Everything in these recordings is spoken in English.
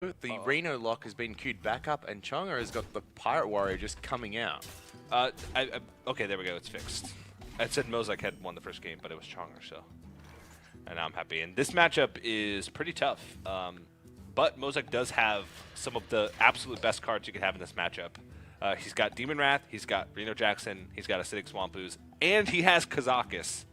The Reno lock has been queued back up, and Chongger has got the Pirate Warrior just coming out. Okay, there we go. It's fixed. I said Mozek had won the first game, but it was Chongger, so. And now I'm happy. And this matchup is pretty tough. But Mozek does have some of the absolute best cards you could have in this matchup. He's got Demon Wrath, he's got Reno Jackson, he's got Acidic Swampooze, and he has Kazakis.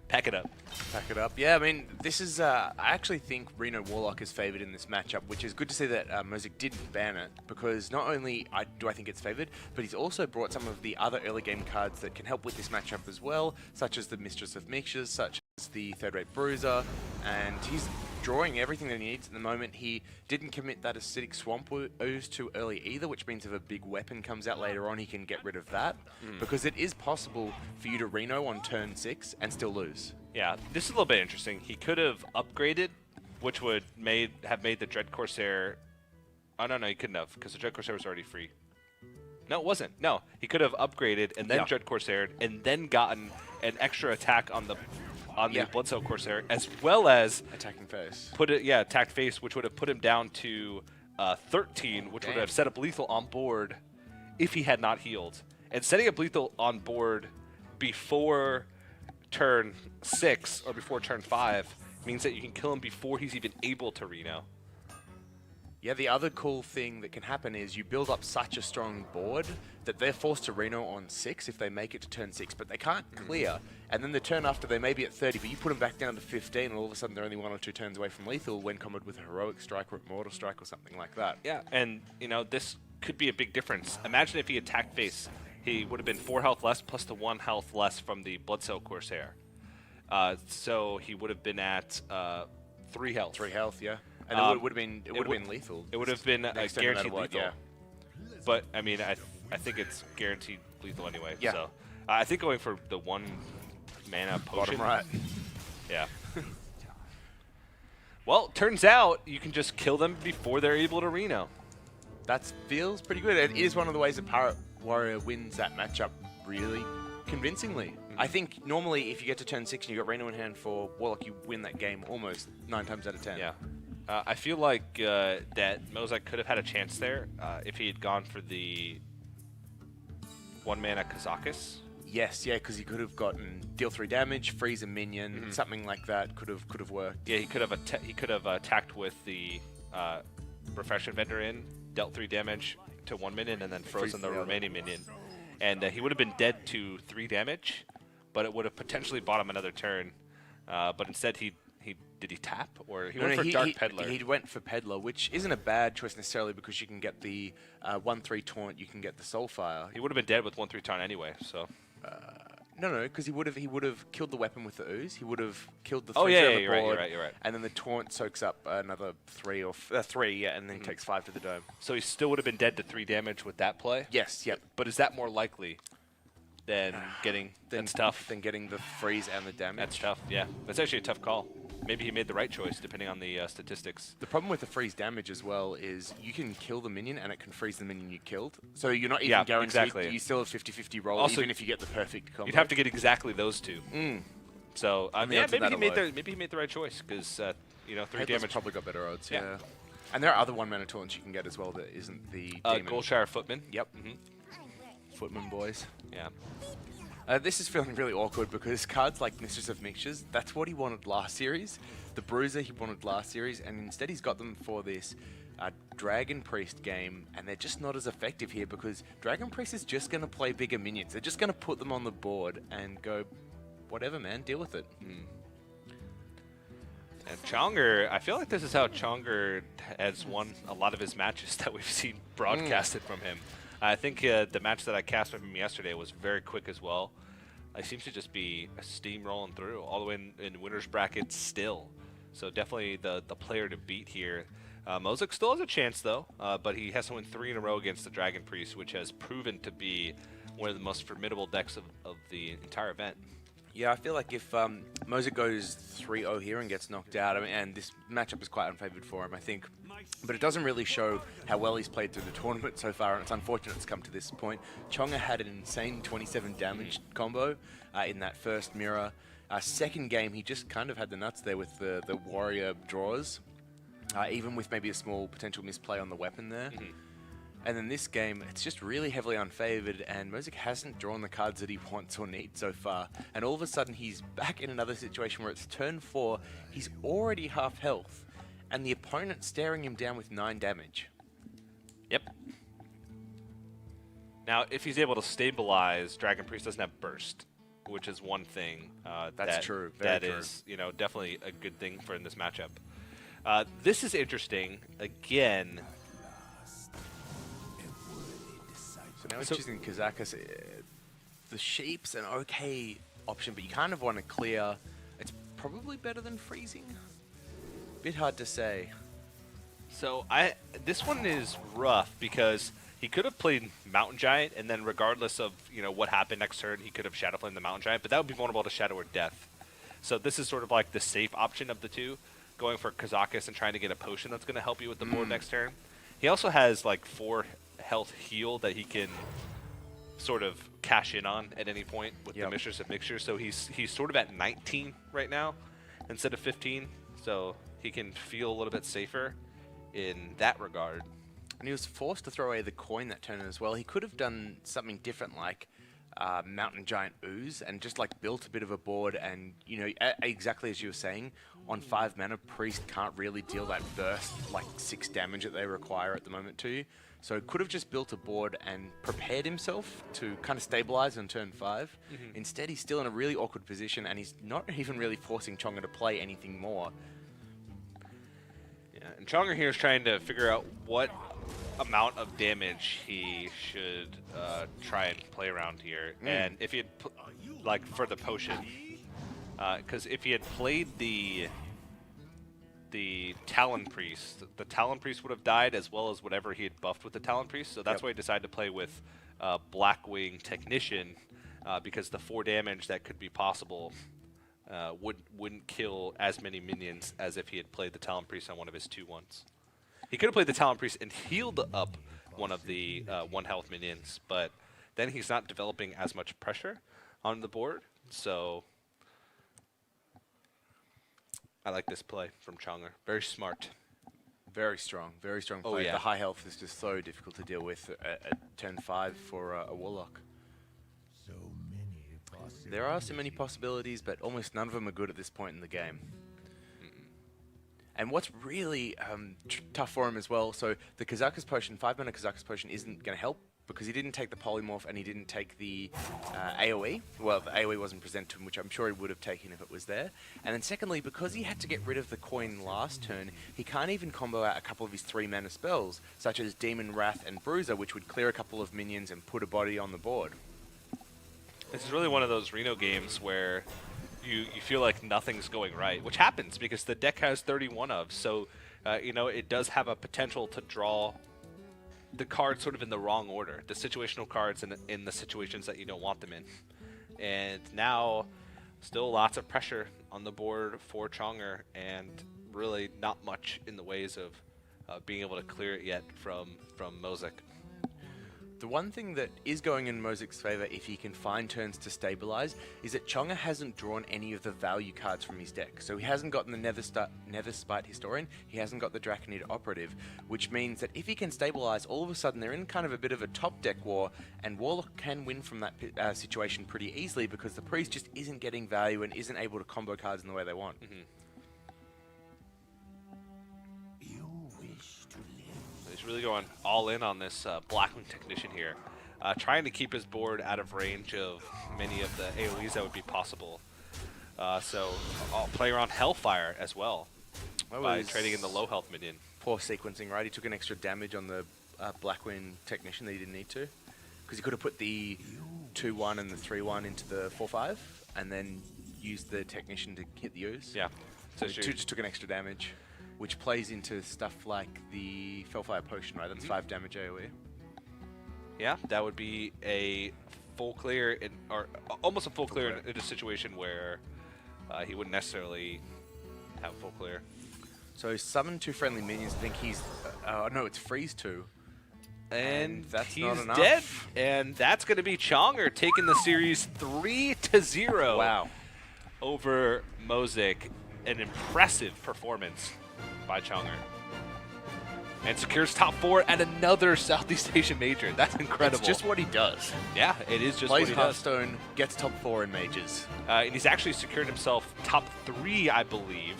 Pack it up. Pack it up. Yeah, I mean, this is, I actually think Reno Warlock is favored in this matchup, which is good to see that Mozek didn't ban it, because not only do I think it's favored, but he's also brought some of the other early game cards that can help with this matchup as well, such as the Mistress of Mixtures, such as the Third Rate Bruiser, and he's drawing everything that he needs at the moment. He didn't commit that Acidic Swamp Ooze too early either, which means if a big weapon comes out later on, he can get rid of that, because it is possible for you to Reno on turn 6 and still lose. Yeah, this is a little bit interesting. He could have upgraded, which would have made the Dread Corsair... Oh, no, he couldn't have, because the Dread Corsair was already free. No, it wasn't. No, he could have upgraded and then Dread Corsair and then gotten an extra attack on the Bloodcell Corsair, as well as... Attacking face. Attacked face, which would have put him down to 13, which would have set up lethal on board if he had not healed. And setting up lethal on board before turn 6 or before turn 5 means that you can kill him before he's even able to Reno. Yeah, the other cool thing that can happen is you build up such a strong board that they're forced to Reno on 6 if they make it to turn 6, but they can't clear. And then the turn after, they may be at 30, but you put them back down to 15, and all of a sudden they're only 1 or 2 turns away from lethal when comboed with a Heroic Strike or Immortal Strike or something like that. Yeah, and you know, this could be a big difference. Imagine if he attacked face. He would have been 4 health less plus the 1 health less from the Bloodcell Corsair. So he would have been at 3 health. 3 health, yeah. And it would have been lethal. It would have been guaranteed lethal. Yeah. But I mean, I think it's guaranteed lethal anyway. Yeah. So I think going for the 1 mana potion. Bottom right. Yeah. Well, turns out you can just kill them before they're able to Reno. That feels pretty good. It is one of the ways that Pirate Warrior wins that matchup really convincingly. I think normally if you get to turn 6 and you got Reno in hand for Warlock, you win that game almost 9 times out of 10. Yeah. I feel like that Mozek could have had a chance there if he had gone for the 1 mana Kazakis. Yes, yeah, because he could have gotten deal 3 damage, freeze a minion, something like that could have worked. Yeah, he could have attacked with the Refreshment Vendor in, dealt 3 damage to 1 minion, and then frozen the remaining minion. And he would have been dead to 3 damage, but it would have potentially bought him another turn. But instead, did he tap, or he went for Dark Peddler? He went for Peddler, which isn't a bad choice necessarily because you can get the 1/3 taunt, you can get the Soulfire. He would have been dead with 1/3 taunt anyway. So. No, because he would have killed the weapon with the ooze. He would have killed the 3 on the board. You're right. And then the taunt soaks up another 3 and then takes 5 to the dome. So he still would have been dead to 3 damage with that play. Yes, yep. But is that more likely than getting? That's tough. Than getting the freeze and the damage. That's tough. Yeah, that's actually a tough call. Maybe he made the right choice depending on the statistics. The problem with the freeze damage as well is you can kill the minion and it can freeze the minion you killed. So you're not even guaranteed. Exactly. You still have 50-50 roll Also, even if you get the perfect combo. You'd have to get exactly those 2. So yeah, maybe he made the right choice because 3 Headless damage. probably got better odds. Yeah. And there are other 1 mana taunts you can get as well that isn't the demon. Goldshire Footman. Yep. Footman boys. Yeah. This is feeling really awkward because cards like Mistress of Mixtures, that's what he wanted last series. The Bruiser he wanted last series, and instead he's got them for this Dragon Priest game, and they're just not as effective here because Dragon Priest is just going to play bigger minions. They're just going to put them on the board and go, whatever, man, deal with it. And Chongger, I feel like this is how Chongger has won a lot of his matches that we've seen broadcasted from him. I think the match that I cast from him yesterday was very quick as well. He seems to just be steamrolling through, all the way in winner's brackets still. So definitely the player to beat here. Mozek still has a chance though, but he has to win 3 in a row against the Dragon Priest, which has proven to be one of the most formidable decks of the entire event. Yeah, I feel like if Mozek goes 3-0 here and gets knocked out, and this matchup is quite unfavored for him, I think. But it doesn't really show how well he's played through the tournament so far, and it's unfortunate it's come to this point. Chongger had an insane 27 damage combo in that first mirror. Second game, he just kind of had the nuts there with the warrior draws. even with maybe a small potential misplay on the weapon there. Mm-hmm. And then this game, it's just really heavily unfavored, and Mozek hasn't drawn the cards that he wants or needs so far. And all of a sudden, he's back in another situation where it's turn 4, he's already half health, and the opponent's staring him down with 9 damage. Yep. Now, if he's able to stabilize, Dragon Priest doesn't have burst, which is one thing. That's true. That is, definitely a good thing for in this matchup. This is interesting. Again. So now we're choosing Kazakus. The Sheep's an okay option, but you kind of want to clear. It's probably better than freezing. Bit hard to say. So this one is rough because he could have played Mountain Giant, and then regardless of what happened next turn, he could have Shadow Flamed the Mountain Giant, but that would be vulnerable to Shadow or Death. So this is sort of like the safe option of the two, going for Kazakus and trying to get a potion that's going to help you with the board next turn. He also has like 4 health heal that he can sort of cash in on at any point with the Mistress of Mixture. So he's sort of at 19 right now instead of 15, so he can feel a little bit safer in that regard. And he was forced to throw away the coin that turn as well. He could have done something different like Mountain Giant Ooze and just like built a bit of a board, and exactly as you were saying, on 5 mana Priest can't really deal that burst like 6 damage that they require at the moment to you. So could have just built a board and prepared himself to kind of stabilize on turn 5. Instead, he's still in a really awkward position, and he's not even really forcing Chongger to play anything more. Yeah, and Chongger here is trying to figure out what amount of damage he should try and play around here. And if he had, like for the potion, because if he had played the Talon Priest, the Talon Priest would have died as well as whatever he had buffed with the Talon Priest. So that's why he decided to play with Blackwing Technician, because the 4 damage that could be possible wouldn't kill as many minions as if he had played the Talon Priest on one of his 2/1s. He could have played the Talon Priest and healed up one of the 1 health minions, but then he's not developing as much pressure on the board. So I like this play from Chongger. Very smart. Very strong play. Oh, yeah. The high health is just so difficult to deal with at turn 5 for a Warlock. There are so many possibilities, but almost none of them are good at this point in the game. And what's really tough for him as well, so the Kazakus Potion, 5 mana Kazakus Potion isn't going to help because he didn't take the Polymorph and he didn't take the AoE. Well, the AoE wasn't presented to him, which I'm sure he would have taken if it was there. And then secondly, because he had to get rid of the coin last turn, he can't even combo out a couple of his 3 mana spells, such as Demon Wrath and Bruiser, which would clear a couple of minions and put a body on the board. This is really one of those Reno games where you feel like nothing's going right, which happens because the deck has 31 of, so it does have a potential to draw the cards sort of in the wrong order, the situational cards in the situations that you don't want them in. And now, still lots of pressure on the board for Chongger, and really not much in the ways of being able to clear it yet from Mozek. The one thing that is going in Mozek's favor, if he can find turns to stabilize, is that Chongger hasn't drawn any of the value cards from his deck. So he hasn't gotten the Netherspite Historian, he hasn't got the Draconid Operative, which means that if he can stabilize, all of a sudden they're in kind of a bit of a top deck war, and Warlock can win from that situation pretty easily because the Priest just isn't getting value and isn't able to combo cards in the way they want. He's really going all in on this Blackwing Technician here, trying to keep his board out of range of many of the AoEs that would be possible. So I'll play around Hellfire as well by trading in the low health minion. Poor sequencing, right? He took an extra damage on the Blackwing Technician that he didn't need to, because he could have put the 2/1 and the 3/1 into the 4/5 and then used the Technician to hit the ooze. Yeah. So he just took an extra damage, which plays into stuff like the Fellfire Potion, right? That's 5 damage AoE. Yeah, that would be a full clear, or almost a full clear in a situation where he wouldn't necessarily have full clear. So summon 2 friendly minions. I think he's... no, it's freeze 2. And that's he's not enough. Dead. And that's going to be Chongger taking the series 3-0. Wow. Over Mozek. An impressive performance by Chongger. and secures top 4 at another Southeast Asian major. That's incredible. It's just what he does. Yeah, it is just Plays what he does. Hearthstone, gets top 4 in majors. And he's actually secured himself top 3, I believe,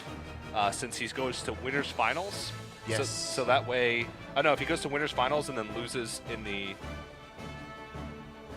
since he goes to winners finals. Yes. So that way, I don't know if he goes to winners finals and then loses in the.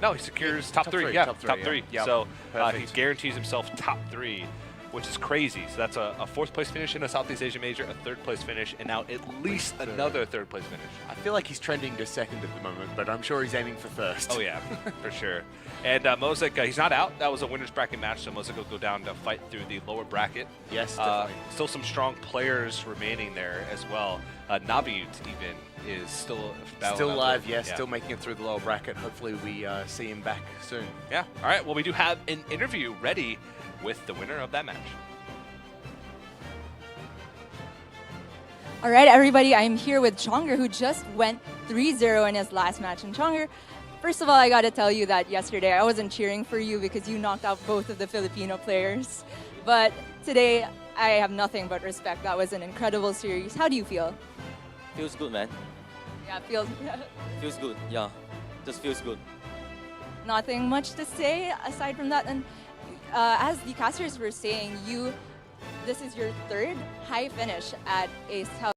No, he secures top 3. Yeah, top 3. Yeah. So he Perfect. guarantees himself top 3, which is crazy. So that's a 4th place finish in a Southeast Asia major, a 3rd place finish, and now at least another 3rd place finish. I feel like he's trending to 2nd at the moment, but I'm sure he's aiming for 1st. Oh yeah, for sure. And Mozek, he's not out. That was a winners bracket match, so Mozek will go down to fight through the lower bracket. Yes, definitely. Still some strong players remaining there as well. Naviut even is still battling Still out alive, there. yes, still making it through the lower bracket. Hopefully we see him back soon. Yeah. All right. Well, we do have an interview ready with the winner of that match. All right, everybody, I'm here with Chongger, who just went 3-0 in his last match. And Chongger, first of all, I got to tell you that yesterday I wasn't cheering for you because you knocked out both of the Filipino players. But today, I have nothing but respect. That was an incredible series. How do you feel? Feels good, man. Yeah, feels Feels good. Yeah, just feels good. nothing much to say aside from that. And as the casters were saying, this is your 3rd high finish at a South